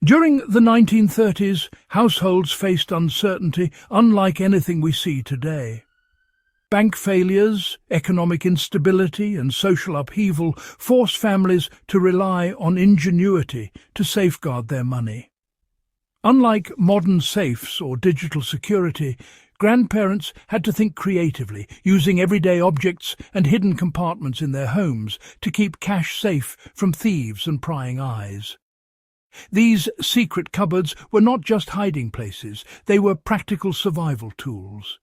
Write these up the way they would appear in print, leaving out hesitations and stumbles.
During the 1930s, households faced uncertainty unlike anything we see today. Bank failures, economic instability and social upheaval forced families to rely on ingenuity to safeguard their money. Unlike modern safes or digital security, grandparents had to think creatively, using everyday objects and hidden compartments in their homes to keep cash safe from thieves and prying eyes. These secret cupboards were not just hiding places, they were practical survival tools.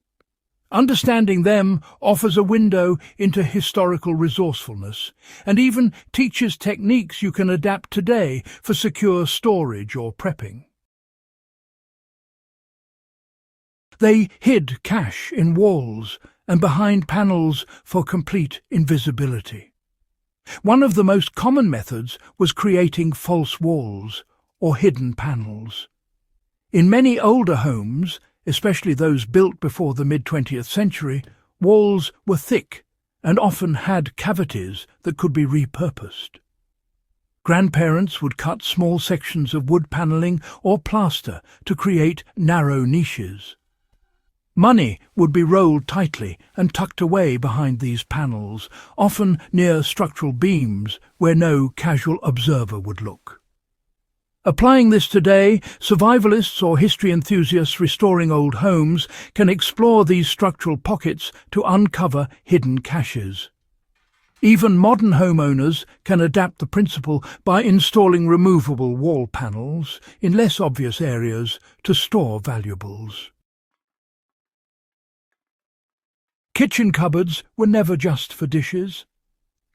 Understanding them offers a window into historical resourcefulness, and even teaches techniques you can adapt today for secure storage or prepping. They hid cash in walls and behind panels for complete invisibility. One of the most common methods was creating false walls or hidden panels. In many older homes, especially those built before the mid-20th century, walls were thick and often had cavities that could be repurposed. Grandparents would cut small sections of wood panelling or plaster to create narrow niches. Money would be rolled tightly and tucked away behind these panels, often near structural beams where no casual observer would look. Applying this today, survivalists or history enthusiasts restoring old homes can explore these structural pockets to uncover hidden caches. Even modern homeowners can adapt the principle by installing removable wall panels in less obvious areas to store valuables. Kitchen cupboards were never just for dishes.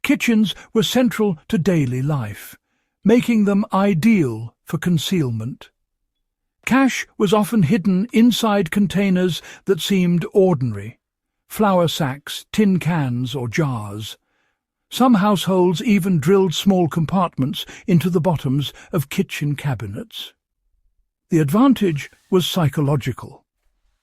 Kitchens were central to daily life, making them ideal for concealment. Cash was often hidden inside containers that seemed ordinary, flour sacks, tin cans or jars. Some households even drilled small compartments into the bottoms of kitchen cabinets. The advantage was psychological.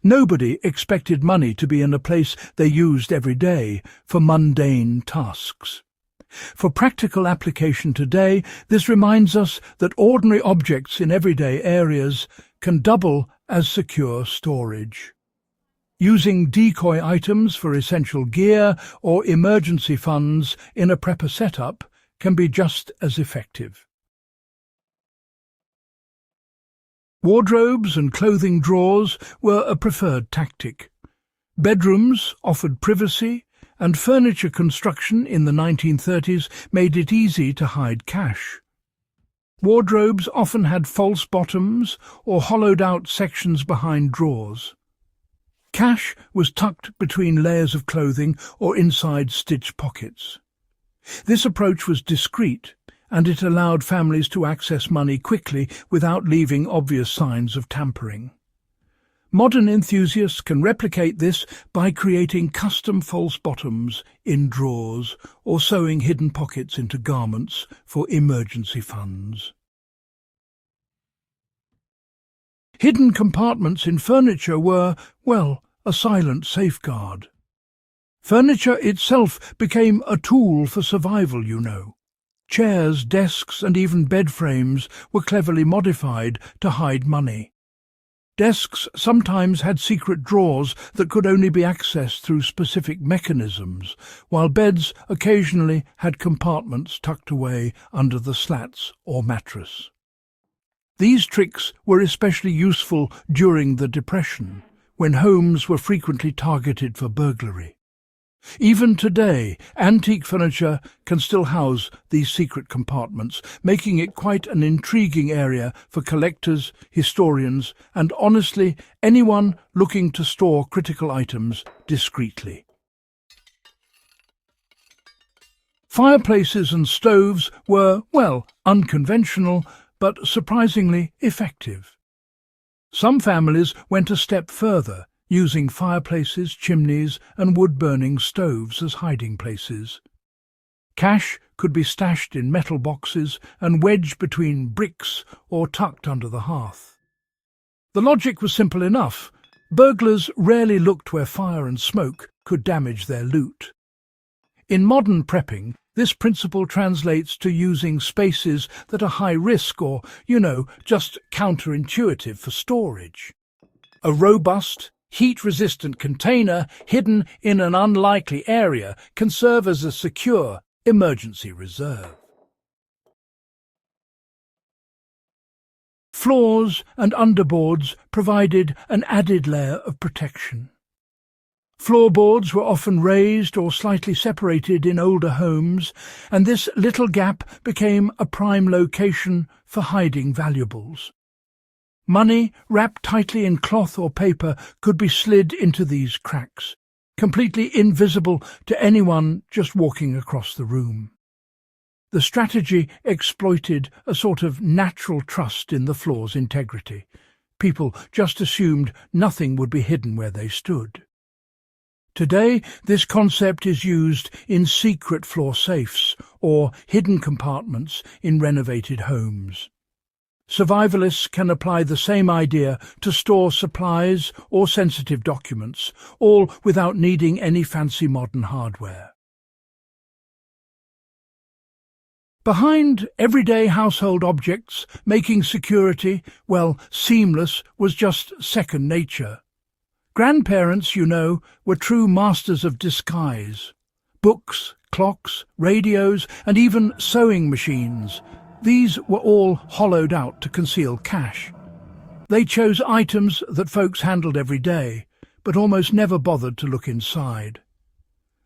Nobody expected money to be in a place they used every day for mundane tasks. For practical application today, this reminds us that ordinary objects in everyday areas can double as secure storage. Using decoy items for essential gear or emergency funds in a prepper setup can be just as effective. Wardrobes and clothing drawers were a preferred tactic. Bedrooms offered privacy, and furniture construction in the 1930s made it easy to hide cash. Wardrobes often had false bottoms or hollowed-out sections behind drawers. Cash was tucked between layers of clothing or inside stitched pockets. This approach was discreet, and it allowed families to access money quickly without leaving obvious signs of tampering. Modern enthusiasts can replicate this by creating custom false bottoms in drawers or sewing hidden pockets into garments for emergency funds. Hidden compartments in furniture were, well, a silent safeguard. Furniture itself became a tool for survival, you know. Chairs, desks, and even bed frames were cleverly modified to hide money. Desks sometimes had secret drawers that could only be accessed through specific mechanisms, while beds occasionally had compartments tucked away under the slats or mattress. These tricks were especially useful during the Depression, when homes were frequently targeted for burglary. Even today, antique furniture can still house these secret compartments, making it quite an intriguing area for collectors, historians, and honestly, anyone looking to store critical items discreetly. Fireplaces and stoves were, well, unconventional, but surprisingly effective. Some families went a step further, using fireplaces, chimneys, and wood-burning stoves as hiding places. Cash could be stashed in metal boxes and wedged between bricks or tucked under the hearth. The logic was simple enough. Burglars rarely looked where fire and smoke could damage their loot. In modern prepping, This principle translates to using spaces that are high risk or, just counterintuitive for storage. A robust, heat-resistant container hidden in an unlikely area can serve as a secure emergency reserve. Floors and underboards provided an added layer of protection. Floorboards were often raised or slightly separated in older homes, and this little gap became a prime location for hiding valuables. Money, wrapped tightly in cloth or paper, could be slid into these cracks, completely invisible to anyone just walking across the room. The strategy exploited a sort of natural trust in the floor's integrity. People just assumed nothing would be hidden where they stood. Today, this concept is used in secret floor safes or hidden compartments in renovated homes. Survivalists can apply the same idea to store supplies or sensitive documents, all without needing any fancy modern hardware. Behind everyday household objects, making security, seamless was just second nature. Grandparents, were true masters of disguise. Books, clocks, radios, and even sewing machines. These were all hollowed out to conceal cash. They chose items that folks handled every day, but almost never bothered to look inside.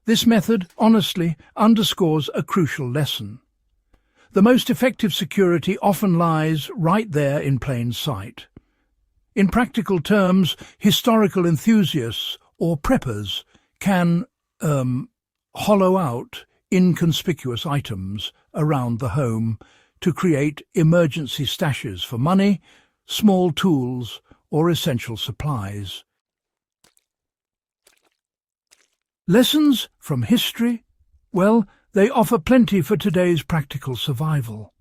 This method, honestly, underscores a crucial lesson. The most effective security often lies right there in plain sight. In practical terms, historical enthusiasts, or preppers, can hollow out inconspicuous items around the home to create emergency stashes for money, small tools, or essential supplies. Lessons from history? They offer plenty for today's practical survival.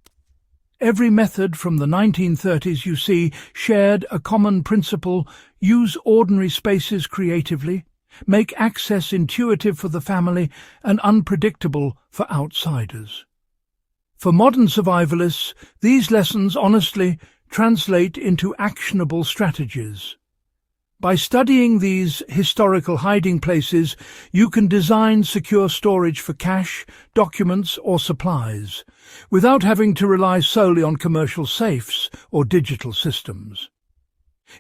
Every method from the 1930s you see shared a common principle: use ordinary spaces creatively, make access intuitive for the family and unpredictable for outsiders. For modern survivalists, these lessons honestly translate into actionable strategies. By studying these historical hiding places, you can design secure storage for cash, documents or supplies, without having to rely solely on commercial safes or digital systems.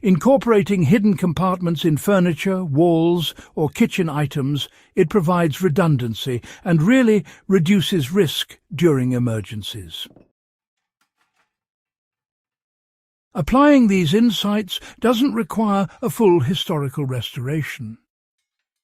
Incorporating hidden compartments in furniture, walls or kitchen items, it provides redundancy and really reduces risk during emergencies. Applying these insights doesn't require a full historical restoration.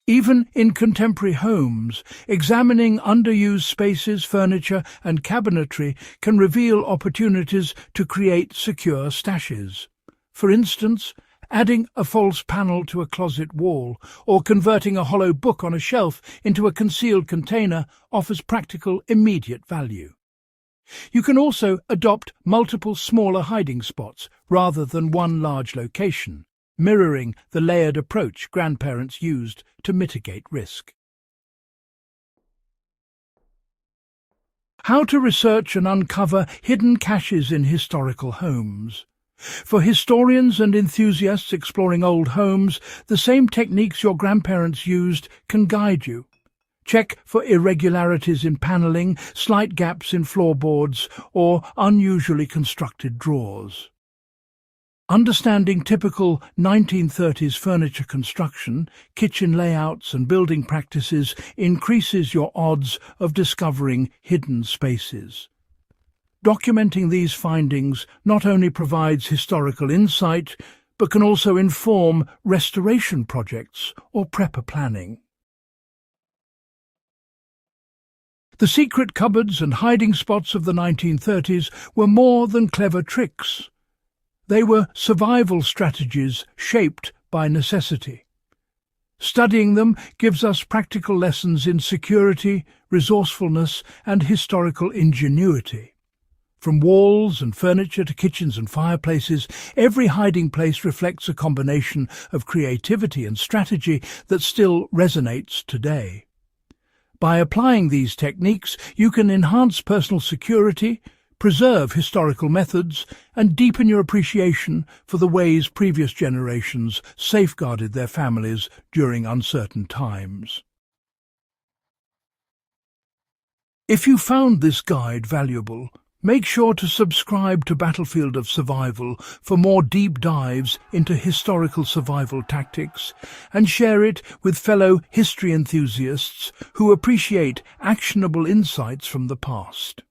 Even in contemporary homes, examining underused spaces, furniture and cabinetry can reveal opportunities to create secure stashes. For instance, adding a false panel to a closet wall or converting a hollow book on a shelf into a concealed container offers practical, immediate value. You can also adopt multiple smaller hiding spots rather than one large location, mirroring the layered approach grandparents used to mitigate risk. How to research and uncover hidden caches in historical homes. For historians and enthusiasts exploring old homes, the same techniques your grandparents used can guide you. Check for irregularities in panelling, slight gaps in floorboards, or unusually constructed drawers. Understanding typical 1930s furniture construction, kitchen layouts and building practices increases your odds of discovering hidden spaces. Documenting these findings not only provides historical insight, but can also inform restoration projects or prepper planning. The secret cupboards and hiding spots of the 1930s were more than clever tricks. They were survival strategies shaped by necessity. Studying them gives us practical lessons in security, resourcefulness, and historical ingenuity. From walls and furniture to kitchens and fireplaces, every hiding place reflects a combination of creativity and strategy that still resonates today. By applying these techniques, you can enhance personal security, preserve historical methods, and deepen your appreciation for the ways previous generations safeguarded their families during uncertain times. If you found this guide valuable, make sure to subscribe to Battlefield of Survival for more deep dives into historical survival tactics, and share it with fellow history enthusiasts who appreciate actionable insights from the past.